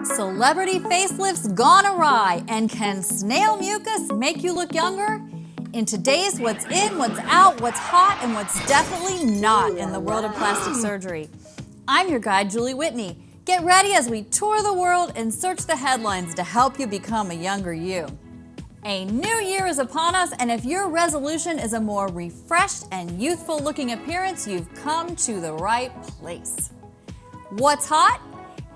Celebrity facelifts gone awry, and can snail mucus make you look younger? In today's What's In, What's Out, What's Hot, and What's Definitely Not in the world of plastic surgery. I'm your guide, Julie Whitney. Get ready as we tour the world and search the headlines to help you become a younger you. A new year is upon us, and if your resolution is a more refreshed and youthful looking appearance, you've come to the right place. What's hot?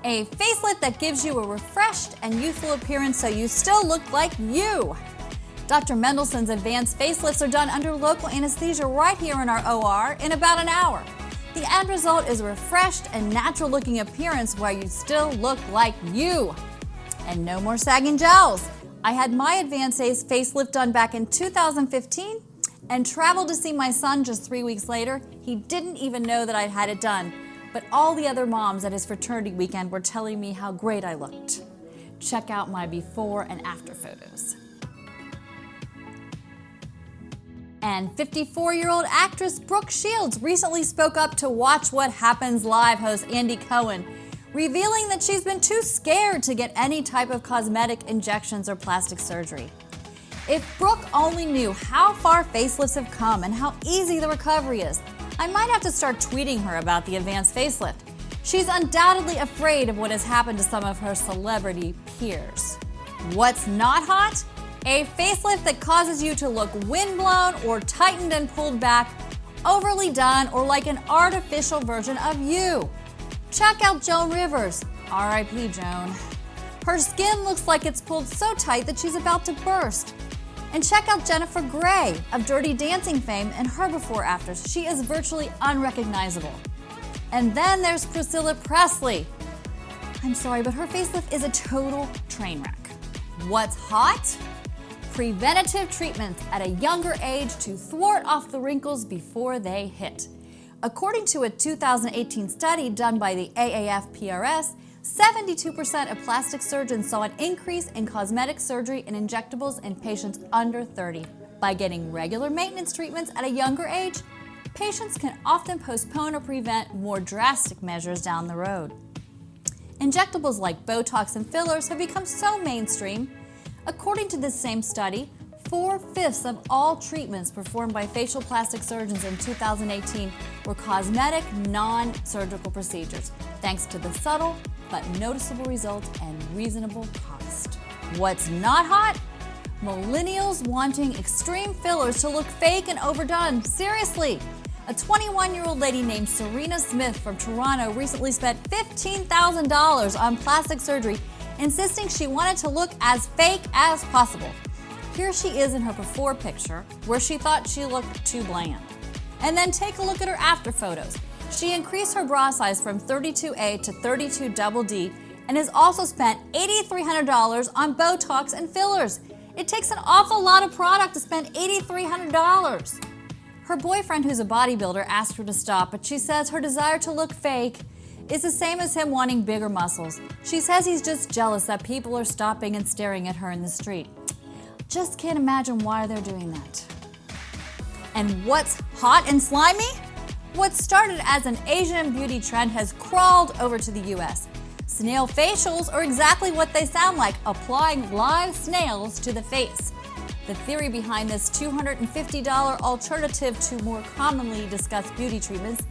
A facelift that gives you a refreshed and youthful appearance so you still look like you. Dr. Mendelssohn's advanced facelifts are done under local anesthesia right here in our OR in about an hour. The end result is a refreshed and natural looking appearance where you still look like you. And no more sagging jowls. I had my advanced facelift done back in 2015 and traveled to see my son just 3 weeks later. He didn't even know that I'd had it done, but all the other moms at his fraternity weekend were telling me how great I looked. Check out my before and after photos. And 54-year-old actress Brooke Shields recently spoke up to Watch What Happens Live host Andy Cohen, revealing that she's been too scared to get any type of cosmetic injections or plastic surgery. If Brooke only knew how far facelifts have come and how easy the recovery is, I might have to start tweeting her about the advanced facelift. She's undoubtedly afraid of what has happened to some of her celebrity peers. What's not hot? A facelift that causes you to look windblown or tightened and pulled back, overly done, or like an artificial version of you. Check out Joan Rivers, R.I.P. Joan. Her skin looks like it's pulled so tight that she's about to burst. And check out Jennifer Grey of Dirty Dancing fame and her before-afters. She is virtually unrecognizable. And then there's Priscilla Presley. I'm sorry, but her facelift is a total train wreck. What's hot? Preventative treatments at a younger age to thwart off the wrinkles before they hit. According to a 2018 study done by the AAF-PRS, 72% of plastic surgeons saw an increase in cosmetic surgery and injectables in patients under 30. By getting regular maintenance treatments at a younger age, patients can often postpone or prevent more drastic measures down the road. Injectables like Botox and fillers have become so mainstream. According to this same study, 4/5 of all treatments performed by facial plastic surgeons in 2018 were cosmetic, non-surgical procedures, thanks to the subtle but noticeable results and reasonable cost. What's not hot? Millennials wanting extreme fillers to look fake and overdone. Seriously! A 21-year-old lady named Serena Smith from Toronto recently spent $15,000 on plastic surgery, insisting she wanted to look as fake as possible. Here she is in her before picture, where she thought she looked too bland. And then take a look at her after photos. She increased her bra size from 32A to 32DD and has also spent $8,300 on Botox and fillers. It takes an awful lot of product to spend $8,300. Her boyfriend, who's a bodybuilder, asked her to stop, but she says her desire to look fake is the same as him wanting bigger muscles. She says he's just jealous that people are stopping and staring at her in the street. Just can't imagine why they're doing that. And what's hot and slimy? What started as an Asian beauty trend has crawled over to the US. Snail facials are exactly what they sound like, applying live snails to the face. The theory behind this $250 alternative to more commonly discussed beauty treatments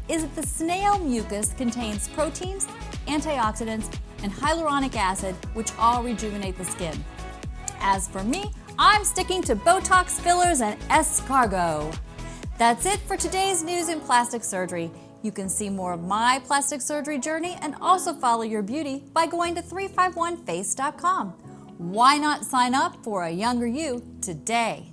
is that the snail mucus contains proteins, antioxidants, and hyaluronic acid, which all rejuvenate the skin. As for me, I'm sticking to Botox, fillers, and escargot. That's it for today's news in plastic surgery. You can see more of my plastic surgery journey and also follow your beauty by going to 351face.com. Why not sign up for a younger you today?